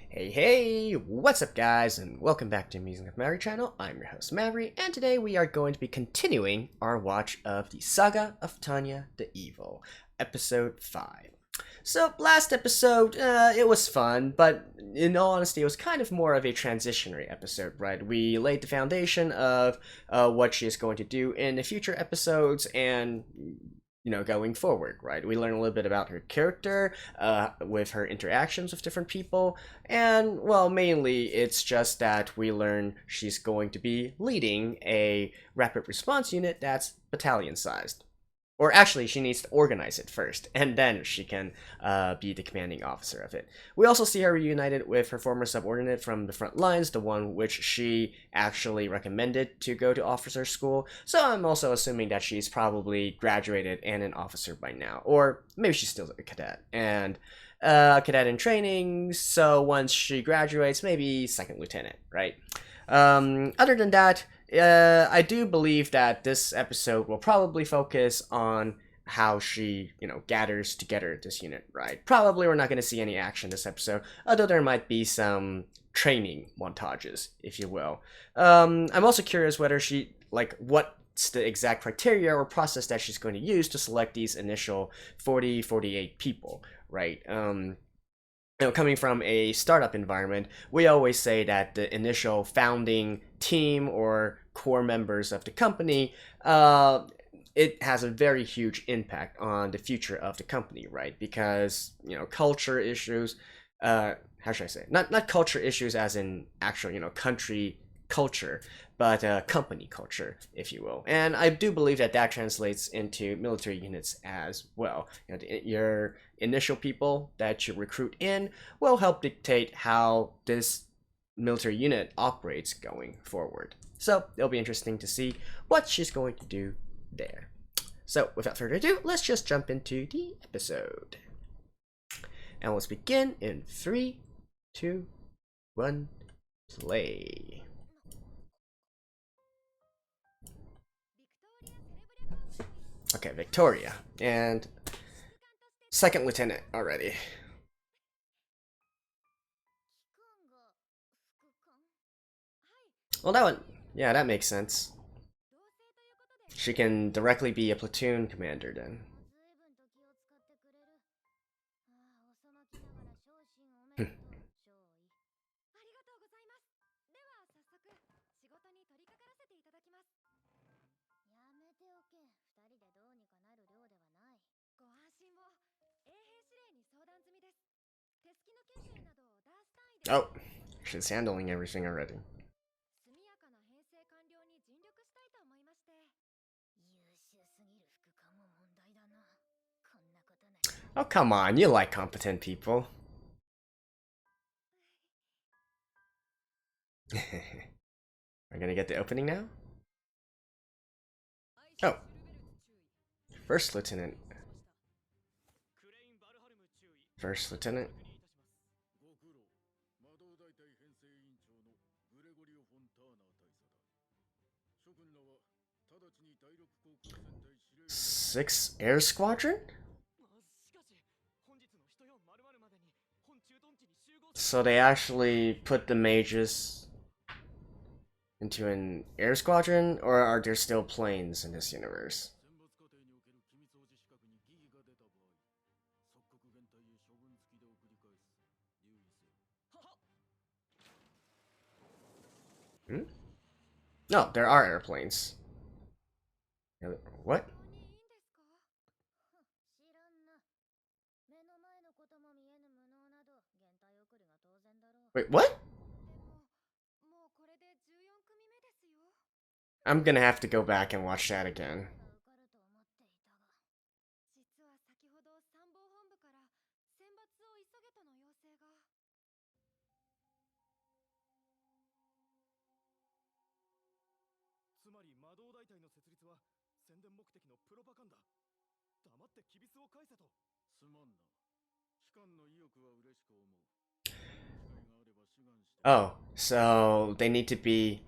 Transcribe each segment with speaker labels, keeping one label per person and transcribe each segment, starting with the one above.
Speaker 1: Hey, what's up guys, and welcome back to Musings with Maverick channel. I'm your host Maverick, and today we are going to be continuing our watch of the Saga of Tanya the Evil, episode 5. So, last episode, it was fun, but in all honesty, it was kind of more of a transitionary episode, right? We laid the foundation of what she is going to do in the future episodes, and going forward, right? We learn a little bit about her character, with her interactions with different people, and, well, mainly it's just that we learn she's going to be leading a rapid response unit that's battalion-sized. Or actually, she needs to organize it first, and then she can be the commanding officer of it. We also see her reunited with her former subordinate from the front lines, the one which she actually recommended to go to officer school. So I'm also assuming that she's probably graduated and an officer by now. Or maybe she's still a cadet. And a cadet in training, so once she graduates, maybe second lieutenant, right? Other than that, I do believe that this episode will probably focus on how she, gathers together this unit, right? Probably we're not going to see any action this episode, although there might be some training montages, if you will. I'm also curious whether what's the exact criteria or process that she's going to use to select these initial 48 people, right? Coming from a startup environment, we always say that the initial founding team or core members of the company, it has a very huge impact on the future of the company, right? Because, culture issues, how should I say it? Not culture issues as in actual, country culture, but company culture, if you will. And I do believe that that translates into military units as well. Your initial people that you recruit in will help dictate how this military unit operates going forward. So it'll be interesting to see what she's going to do there. So without further ado, let's just jump into the episode. And let's begin in 3, 2, 1, play. Okay, Victoria, and second lieutenant already. Well, yeah, that makes sense. She can directly be a platoon commander then. Oh, she's handling everything already. Oh, come on, you like competent people. We're gonna get the opening now? Oh. First lieutenant. First lieutenant. Sixth Air Squadron? So they actually put the mages into an air squadron, or are there still planes in this universe? Hmm? No, there are airplanes. What? Wait, what? I'm gonna have to go back and watch that again. Oh, so they need to be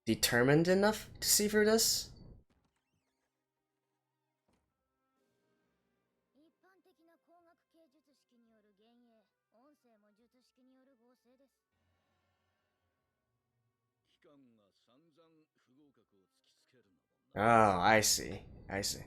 Speaker 1: determined enough to see through this? Oh, I see. I see.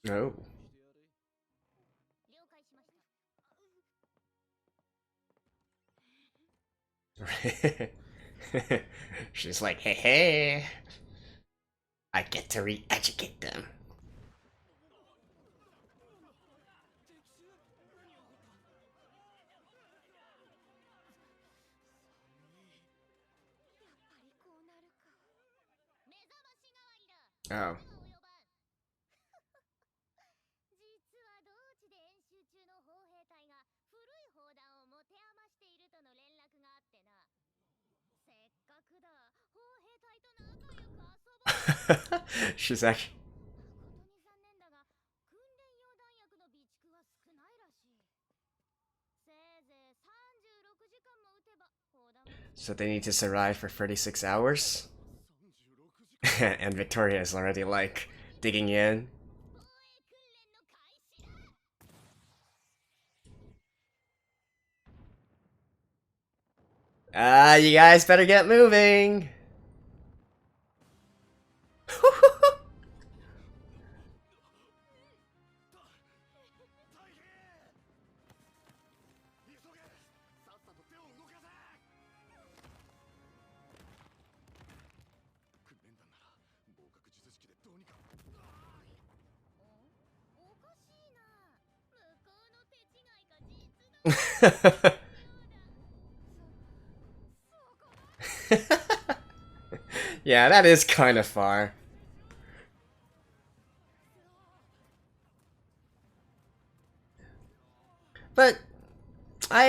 Speaker 1: Oh. She's like, hey, hey, I get to re-educate them. Oh. She's actually. So they need to survive for 36 hours? And Victoria is already like digging in. You guys better get moving. Yeah, that is kind of far. But I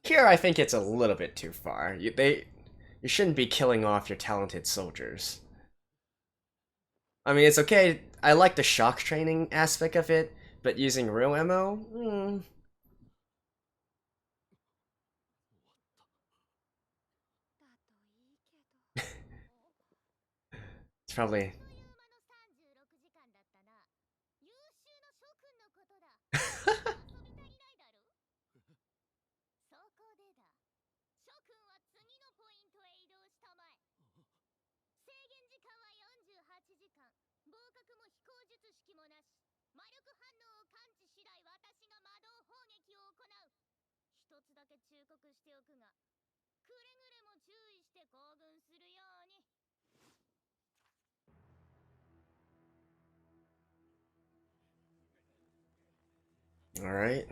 Speaker 1: here I think it's a little bit too far. You shouldn't be killing off your talented soldiers. I mean, it's okay. I like the shock training aspect of it, but using real ammo, it's probably. All right.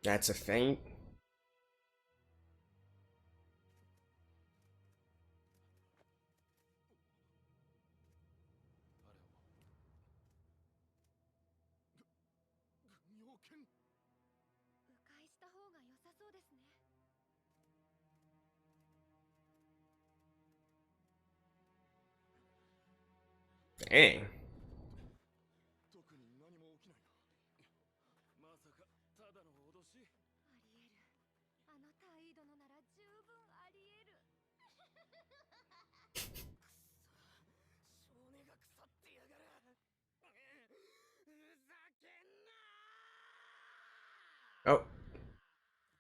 Speaker 1: That's a feint. Dang. Oh,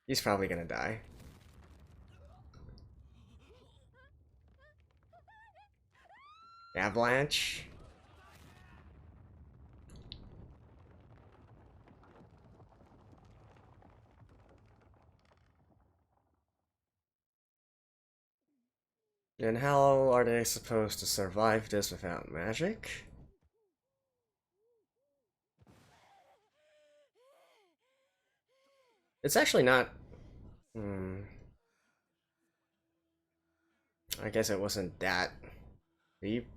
Speaker 1: he's probably gonna die. Avalanche. And how are they supposed to survive this without magic? It's actually not... I guess it wasn't that deep.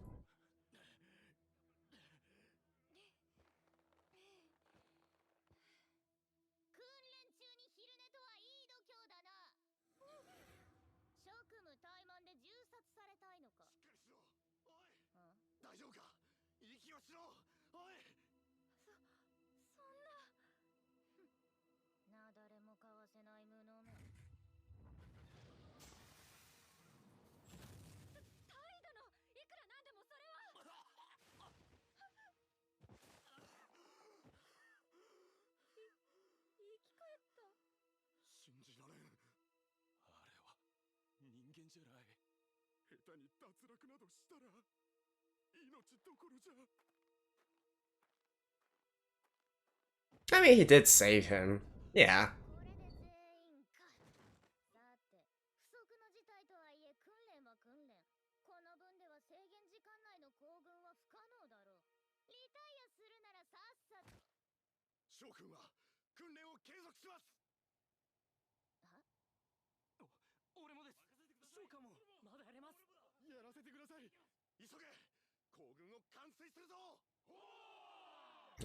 Speaker 1: I mean, he did save him. Yeah.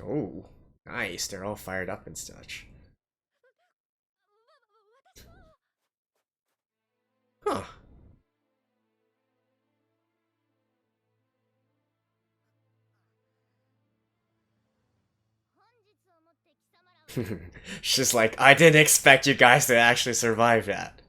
Speaker 1: Oh, nice. They're all fired up and such. Huh. She's like, I didn't expect you guys to actually survive that.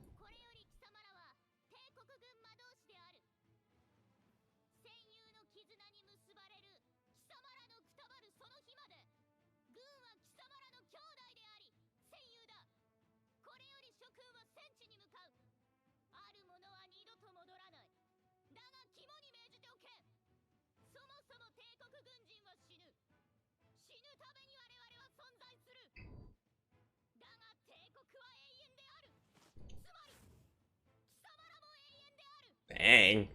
Speaker 1: Dang.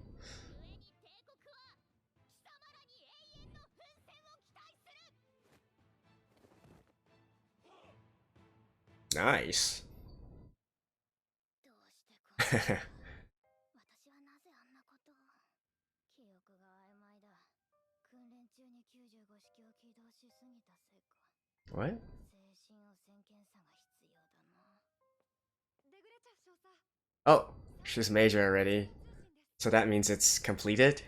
Speaker 1: Nice. What? Oh, she's major already. So that means it's completed?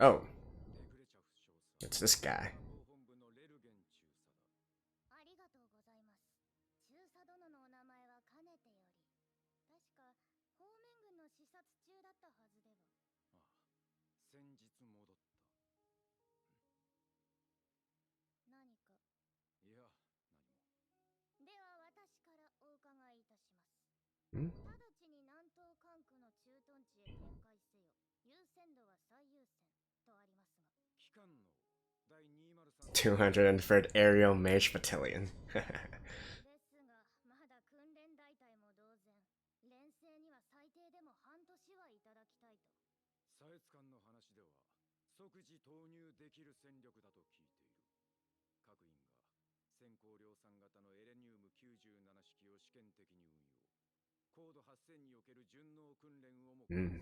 Speaker 1: Oh. It's this guy. Hmm? "203rd Aerial Mage Battalion." Hmm.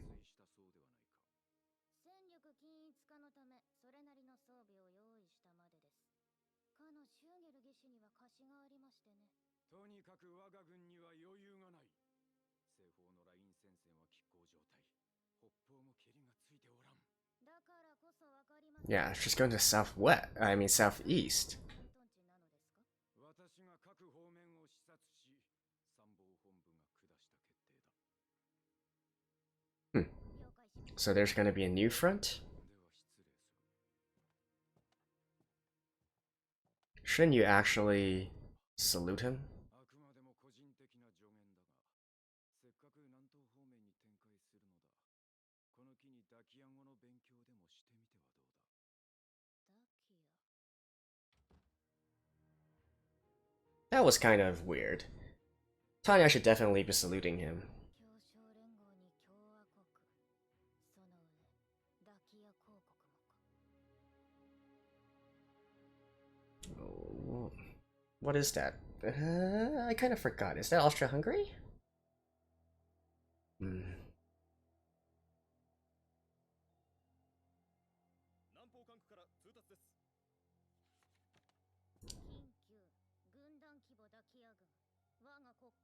Speaker 1: Yeah, she's going to southwest. I mean, southeast. Hmm. So there's going to be a new front? Shouldn't you actually salute him? That was kind of weird. Tanya should definitely be saluting him. Oh, what is that? I kind of forgot. Is that Austria-Hungary? Hmm.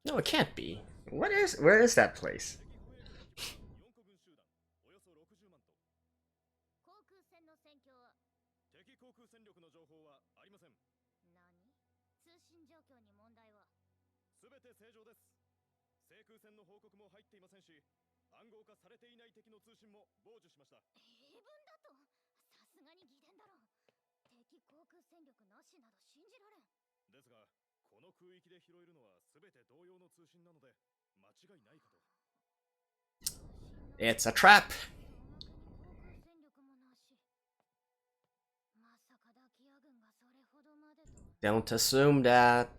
Speaker 1: No, it can't be. Where is that place? It's a trap. Don't assume that.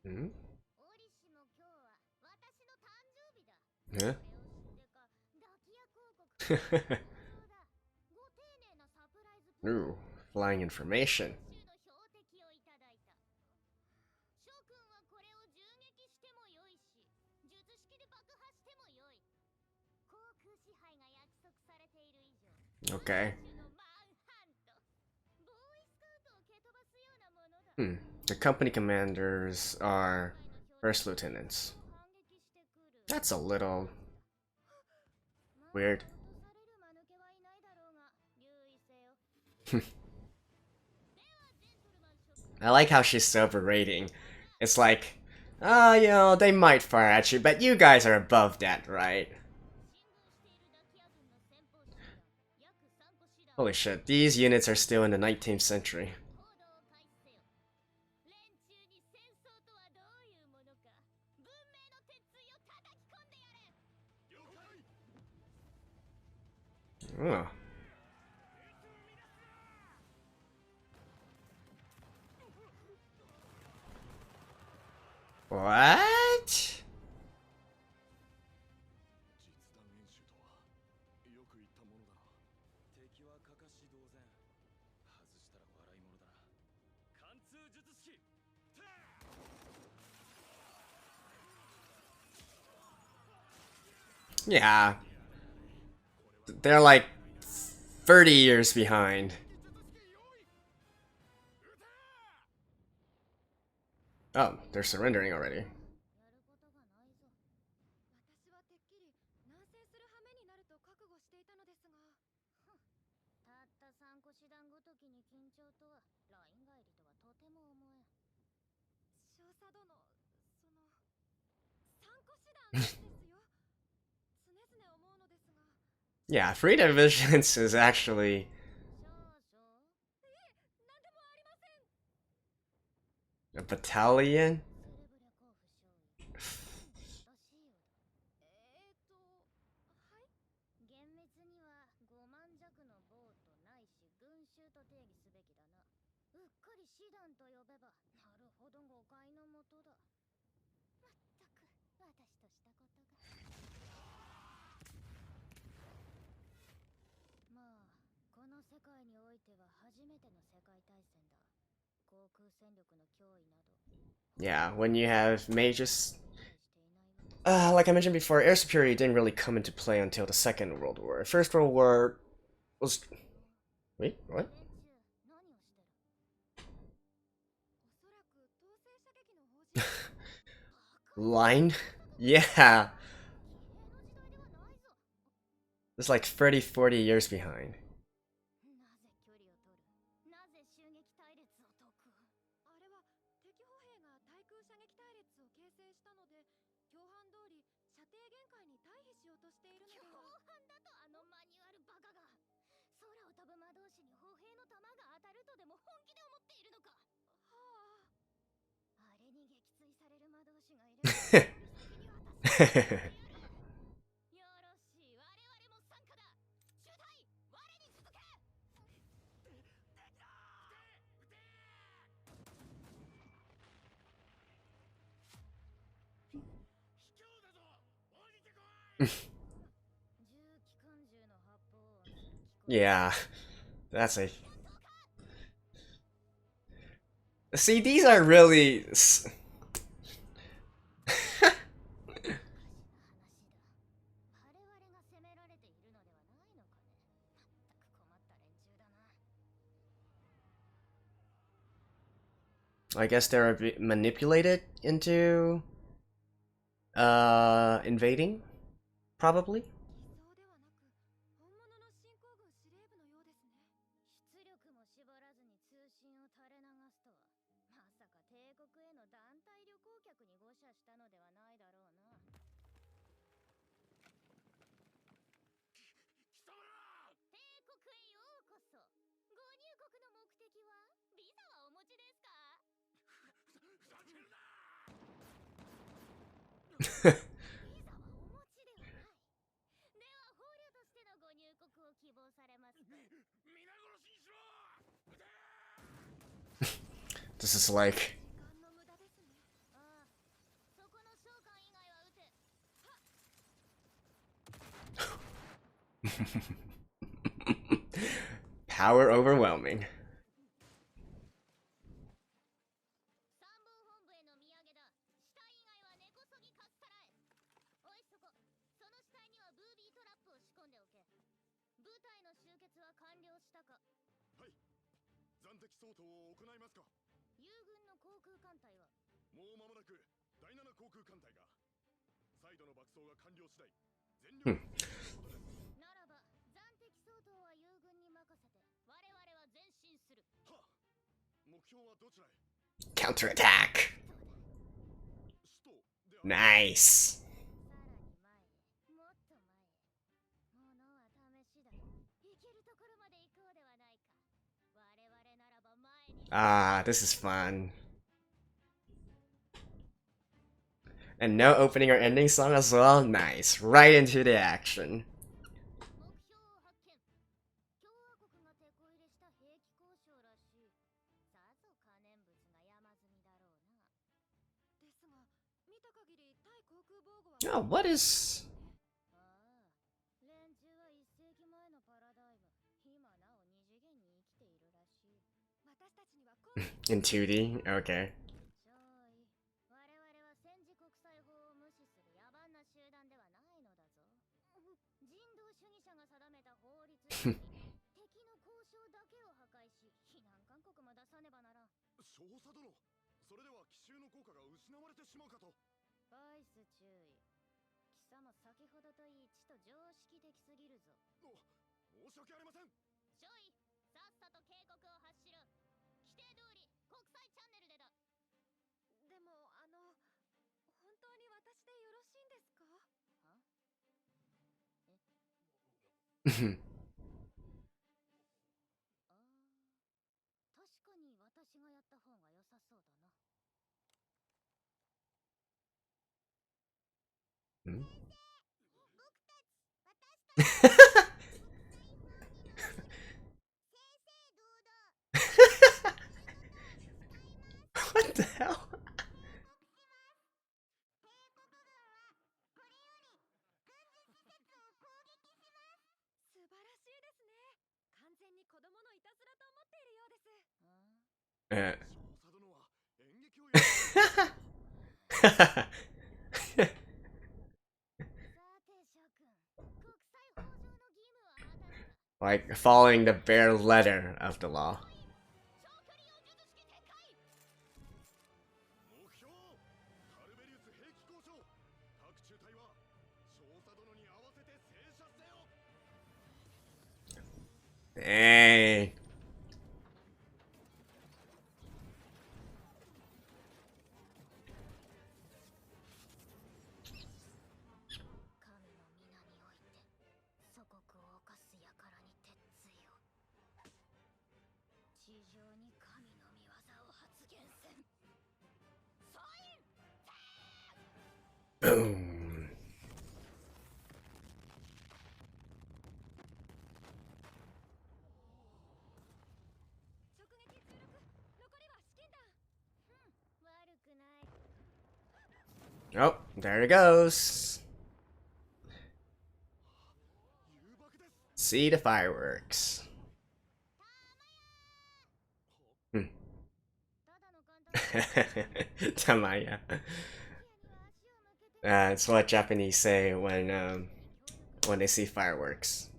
Speaker 1: Hmm? Yeah. Ooh, flying information. Okay. Hmm. The company commanders are first lieutenants. That's a little weird. I like how she's so berating. It's like, oh, you know, they might fire at you, but you guys are above that, right? Holy shit, these units are still in the 19th century. Oh. What? Yeah. They're like 30 years behind. Oh, they're surrendering already. Yeah, Free Divisions is actually a battalion? Yeah, when you have mages. Like I mentioned before, air superiority didn't really come into play until the Second World War. First World War was. Wait, what? Line? Yeah. It's like 30, 40 years behind. Yeah, that's a. See, these are really. I guess they're a bit manipulated into invading, probably. This is like. Power overwhelming. Hmm. Counterattack. Nice. Ah, this is fun. And no opening or ending song as well. Nice. Right into the action. Oh, what is... In 2D? Okay. Hmm? What the hell? Uh. Like following the bare letter of the law. Hey. Boom. Oh, there it goes. See the fireworks. Tamaya. It's what Japanese say when they see fireworks.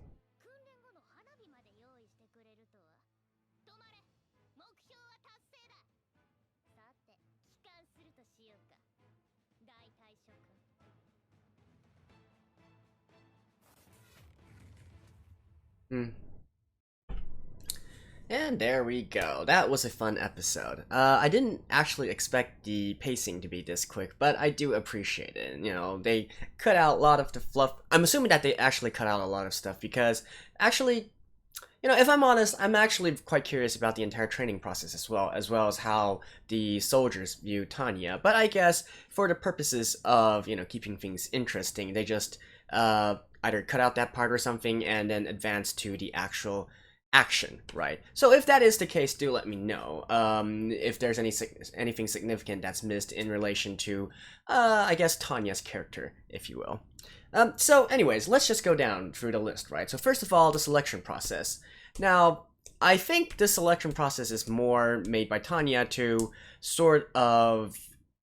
Speaker 1: Hmm. And there we go. That was a fun episode. I didn't actually expect the pacing to be this quick, but I do appreciate it. You know, they cut out a lot of the fluff. I'm assuming that they actually cut out a lot of stuff because, actually, you know, if I'm honest, I'm actually quite curious about the entire training process as well as how the soldiers view Tanya. But I guess for the purposes of, you know, keeping things interesting, they just either cut out that part or something and then advance to the actual action, right? So if that is the case, do let me know if there's anything significant that's missed in relation to, I guess, Tanya's character, if you will. So anyways, let's just go down through the list, right? So first of all, the selection process. Now, I think this selection process is more made by Tanya to sort of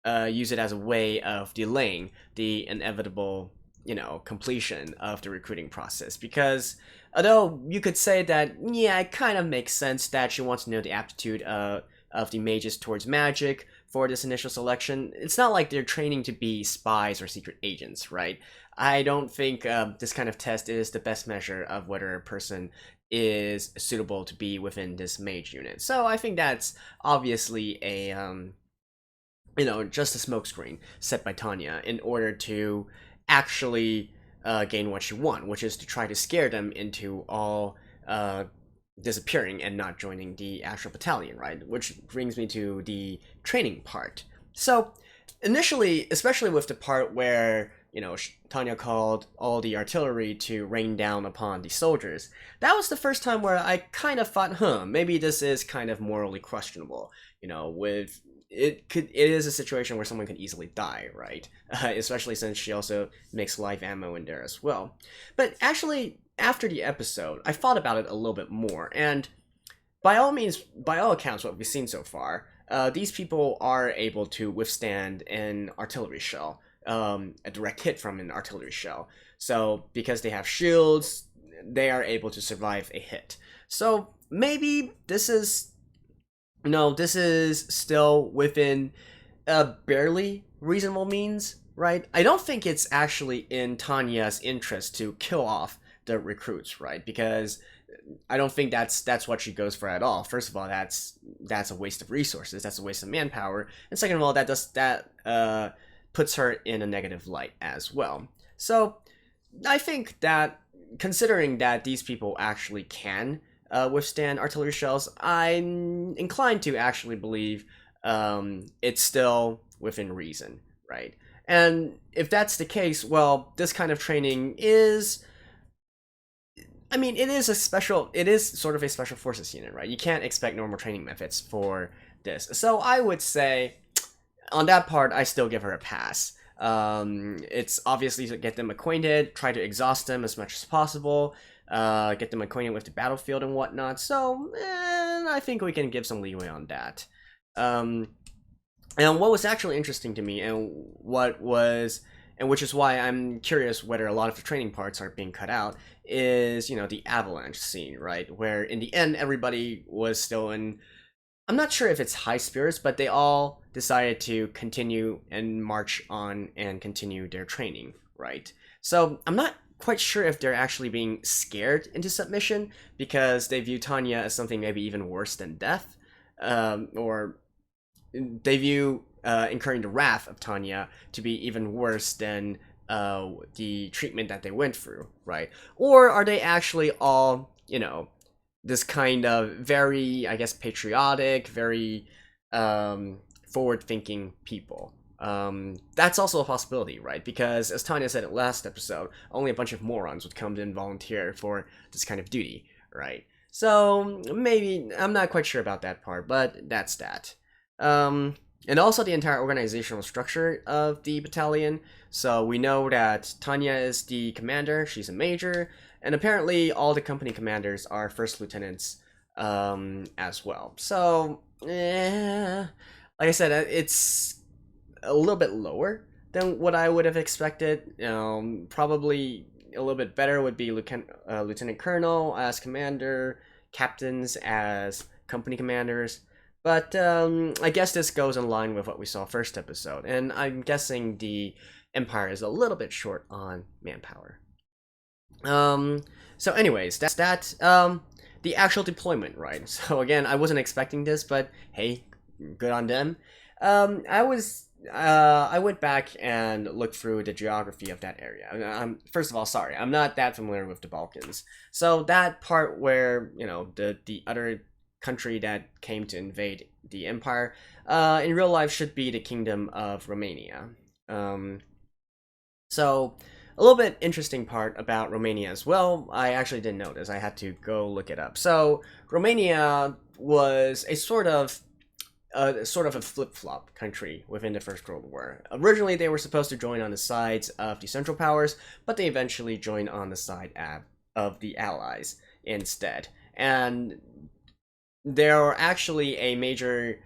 Speaker 1: use it as a way of delaying the inevitable, you know, completion of the recruiting process. Because although you could say that, yeah, it kind of makes sense that she wants to know the aptitude of the mages towards magic for this initial selection, it's not like they're training to be spies or secret agents, right? I don't think this kind of test is the best measure of whether a person is suitable to be within this mage unit. So I think that's obviously a, you know, just a smokescreen set by Tanya in order to actually gain what she wants, which is to try to scare them into all disappearing and not joining the actual battalion, right? Which brings me to the training part. So initially, especially with the part where, you know, Tanya called all the artillery to rain down upon the soldiers, that was the first time where I kind of thought, maybe this is kind of morally questionable. You know, with it is a situation where someone could easily die, right? Especially since she also makes live ammo in there as well. But actually, after the episode, I thought about it a little bit more, and by all means, by all accounts, what we've seen so far, these people are able to withstand an artillery shell, a direct hit from an artillery shell. So because they have shields, they are able to survive a hit. So maybe this is still within a barely reasonable means, right? I don't think it's actually in Tanya's interest to kill off the recruits, right? Because I don't think that's what she goes for at all. First of all, that's a waste of resources, that's a waste of manpower, and second of all, that puts her in a negative light as well. So I think that considering that these people actually can withstand artillery shells, I'm inclined to actually believe it's still within reason, right? And if that's the case, well, this kind of training is, I mean, it is sort of a special forces unit, right? You can't expect normal training methods for this. So I would say, on that part, I still give her a pass. It's obviously to get them acquainted, try to exhaust them as much as possible, get them acquainted with the battlefield and whatnot. So, I think we can give some leeway on that. And what was actually interesting to me, which is why I'm curious whether a lot of the training parts are being cut out, is, you know, the avalanche scene, right? Where in the end, everybody was still in, I'm not sure if it's high spirits, but they all decided to continue and march on and continue their training, right? So I'm not quite sure if they're actually being scared into submission because they view Tanya as something maybe even worse than death, or they view incurring the wrath of Tanya to be even worse than the treatment that they went through, right? Or are they actually all, you know, this kind of very, I guess, patriotic, very forward-thinking people? That's also a possibility, right? Because as Tanya said in last episode, only a bunch of morons would come and volunteer for this kind of duty, right? So maybe, I'm not quite sure about that part, but that's that. And also the entire organizational structure of the battalion. So we know that Tanya is the commander, she's a major, and apparently all the company commanders are first lieutenants as well. So, like I said, it's a little bit lower than what I would have expected. Probably a little bit better would be Lieutenant Colonel as commander, captains as company commanders. But I guess this goes in line with what we saw first episode, and I'm guessing the Empire is a little bit short on manpower. So anyways, that's that. The actual deployment, right? So again, I wasn't expecting this, but hey, good on them. I went back and looked through the geography of that area. First of all, sorry, I'm not that familiar with the Balkans. So that part where, the other country that came to invade the empire, in real life should be the Kingdom of Romania. So a little bit interesting part about Romania as well, I actually didn't know this, I had to go look it up. So Romania was a sort of a flip-flop country within the First World War. Originally, they were supposed to join on the sides of the Central Powers, but they eventually joined on the side of the Allies instead. And they're actually a major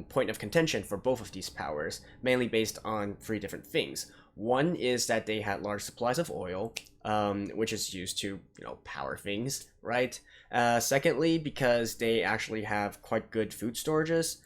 Speaker 1: point of contention for both of these powers, mainly based on three different things. One is that they had large supplies of oil, which is used to, power things, right? Secondly, because they actually have quite good food storages.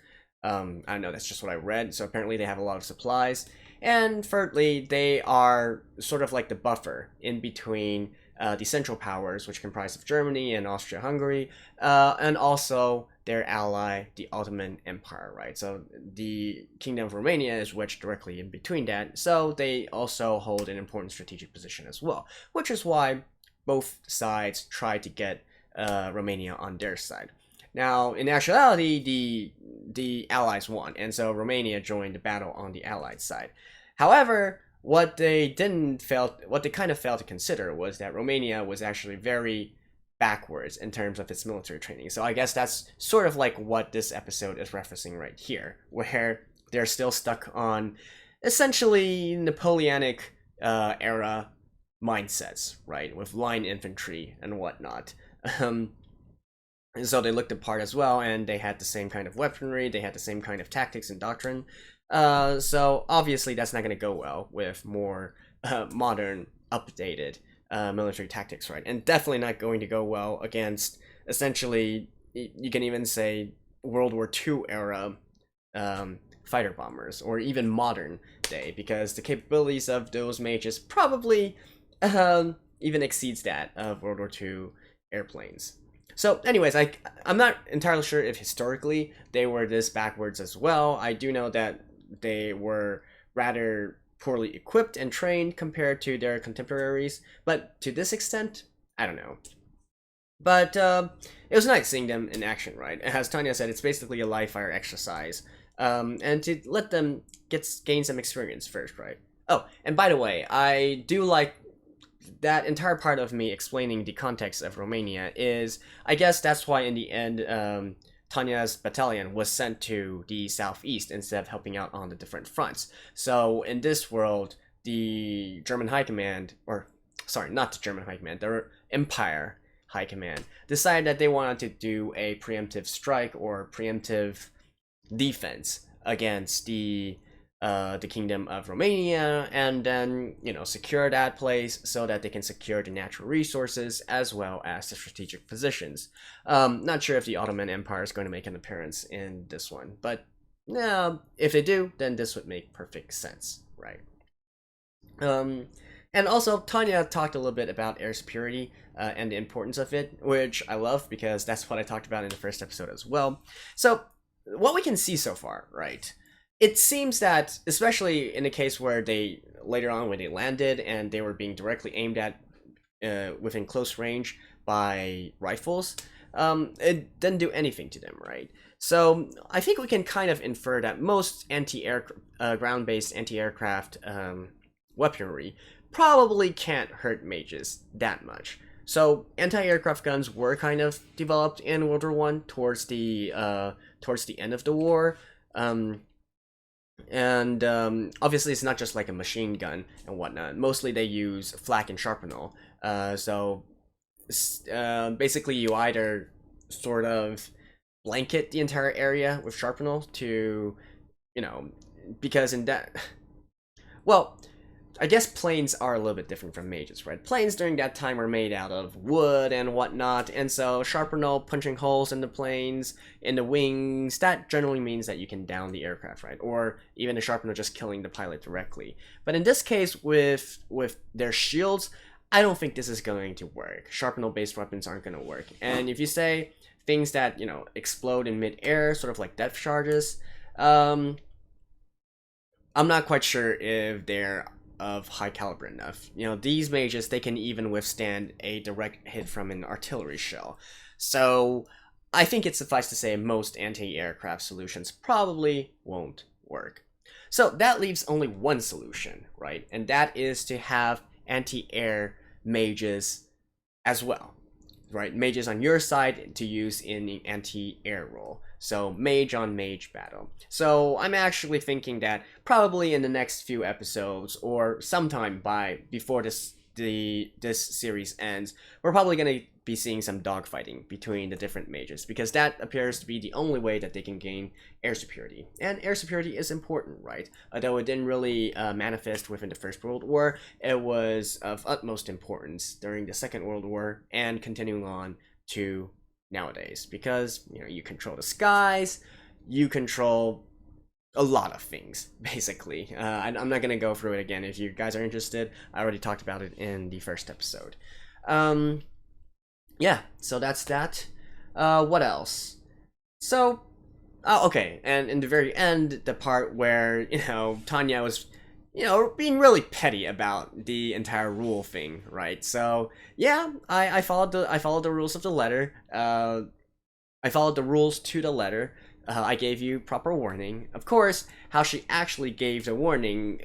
Speaker 1: I don't know, that's just what I read. So apparently they have a lot of supplies. And thirdly, they are sort of like the buffer in between the Central Powers, which comprise of Germany and Austria-Hungary, and also their ally, the Ottoman Empire, right? So the Kingdom of Romania is wedged directly in between that, so they also hold an important strategic position as well, which is why both sides try to get Romania on their side. Now, in actuality, the Allies won, and so Romania joined the battle on the Allied side. However, what they kind of failed to consider was that Romania was actually very backwards in terms of its military training. So I guess that's sort of like what this episode is referencing right here, where they're still stuck on essentially Napoleonic era mindsets, right, with line infantry and whatnot. And so they looked apart as well, and they had the same kind of weaponry, they had the same kind of tactics and doctrine. So obviously that's not going to go well with more modern, updated military tactics, right? And definitely not going to go well against, essentially, you can even say World War II era fighter bombers, or even modern day, because the capabilities of those mages probably even exceeds that of World War II airplanes. So anyways, I'm not entirely sure if historically they were this backwards as well. I do know that they were rather poorly equipped and trained compared to their contemporaries, but to this extent, I don't know. But it was nice seeing them in action, right? As Tanya said, it's basically a live fire exercise, and to let them gain some experience first, right? Oh, and by the way, I do like that entire part of me explaining the context of Romania is, I guess that's why in the end, Tanya's battalion was sent to the southeast instead of helping out on the different fronts. So in this world, the German High Command, or sorry, not the German High Command, the Empire High Command, decided that they wanted to do a preemptive strike or preemptive defense against the Kingdom of Romania, and then secure that place so that they can secure the natural resources as well as the strategic positions. Not sure if the Ottoman Empire is going to make an appearance in this one, but if they do, then this would make perfect sense, right? And also, Tanya talked a little bit about air superiority and the importance of it, which I love because that's what I talked about in the first episode as well. So, what we can see so far, right? It seems that, especially in the case where they, later on when they landed and they were being directly aimed at within close range by rifles, it didn't do anything to them, right? So I think we can kind of infer that most ground-based anti-aircraft weaponry probably can't hurt mages that much. So anti-aircraft guns were kind of developed in World War One towards the end of the war. Obviously it's not just like a machine gun and whatnot. Mostly they use flak and sharpenel. Basically you either sort of blanket the entire area with sharpenel to, because in that, well, I guess planes are a little bit different from mages, right? Planes during that time were made out of wood and whatnot, and so sharpenel punching holes in the planes, in the wings, that generally means that you can down the aircraft, right? Or even the sharpenel just killing the pilot directly. But in this case, with their shields, I don't think this is going to work. Sharpenel-based weapons aren't going to work. And if you say things that, explode in mid-air, sort of like depth charges, I'm not quite sure if they're of high caliber enough. These mages, they can even withstand a direct hit from an artillery shell. So I think it's suffice to say most anti-aircraft solutions probably won't work. So that leaves only one solution, right? And that is to have anti-air mages as well, right? Mages on your side to use in the anti-air role. So mage on mage battle. So I'm actually thinking that probably in the next few episodes or sometime before this series ends, we're probably going to be seeing some dogfighting between the different mages, because that appears to be the only way that they can gain air superiority. And air superiority is important, right? Although it didn't really manifest within the First World War, it was of utmost importance during the Second World War and continuing on to nowadays, because you control the skies, you control a lot of things, basically. I'm not gonna go through it again. If you guys are interested, I already talked about it in the first episode. Yeah, so that's that. What else? So okay, and in the very end, the part where Tanya was being really petty about the entire rule thing, right? So yeah, I followed the rules of the letter. I followed the rules to the letter. I gave you proper warning. Of course, how she actually gave the warning,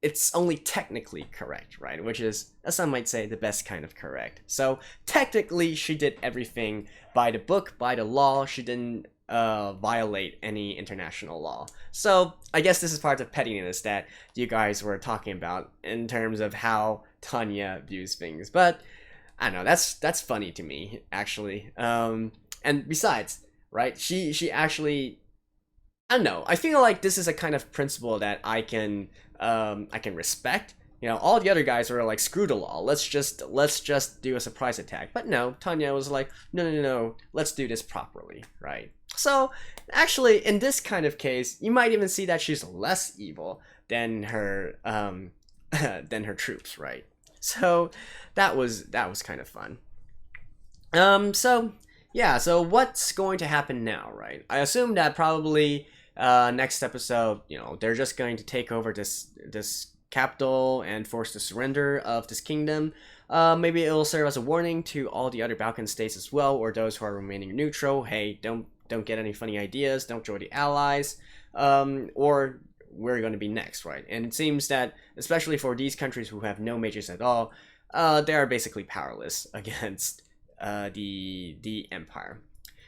Speaker 1: it's only technically correct, right? Which is, as some might say, the best kind of correct. So technically, she did everything by the book, by the law. She didn't violate any international law. So I guess this is part of pettiness that you guys were talking about in terms of how Tanya views things. But I don't know, that's funny to me, actually. And besides, right, she actually, I don't know, I feel like this is a kind of principle that I can respect. All the other guys were like, screw the law, let's just do a surprise attack. But no, Tanya was like, no, let's do this properly, right? So actually, in this kind of case, you might even see that she's less evil than her troops, right? So that was kind of fun. So yeah, so what's going to happen now, right? I assume that probably next episode, they're just going to take over this capital and force the surrender of this kingdom. Maybe it'll serve as a warning to all the other Balkan states as well, or those who are remaining neutral. Hey, don't get any funny ideas, don't join the Allies, or we're going to be next, right? And it seems that, especially for these countries who have no mages at all, they are basically powerless against the Empire.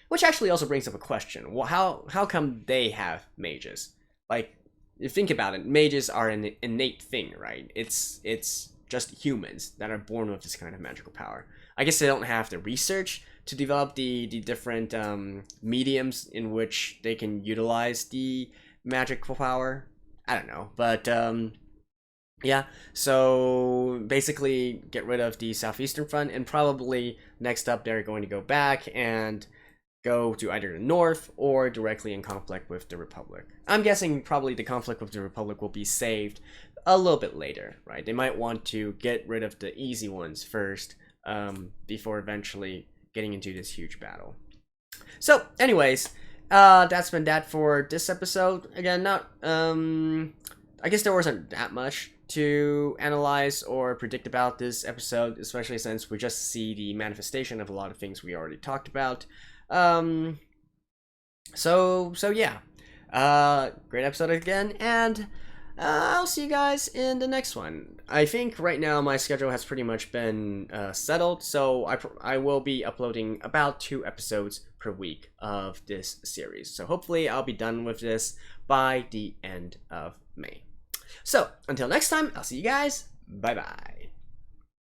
Speaker 1: Which actually also brings up a question. Well, how come they have mages? Like, you think about it, mages are an innate thing, right? It's just humans that are born with this kind of magical power. I guess they don't have the research to develop the different mediums in which they can utilize the magical power. I don't know, but yeah, so basically get rid of the Southeastern Front, and probably next up they're going to go back and go to either the North or directly in conflict with the Republic. I'm guessing probably the conflict with the Republic will be saved a little bit later, right? They might want to get rid of the easy ones first, before eventually getting into this huge battle. So anyways, that's been that for this episode. Again, not I guess there wasn't that much to analyze or predict about this episode, especially since we just see the manifestation of a lot of things we already talked about. So yeah, great episode again, and I'll see you guys in the next one. I think right now my schedule has pretty much been settled, so I will be uploading about 2 episodes per week of this series. So hopefully I'll be done with this by the end of May. So until next time, I'll see you guys. Bye bye.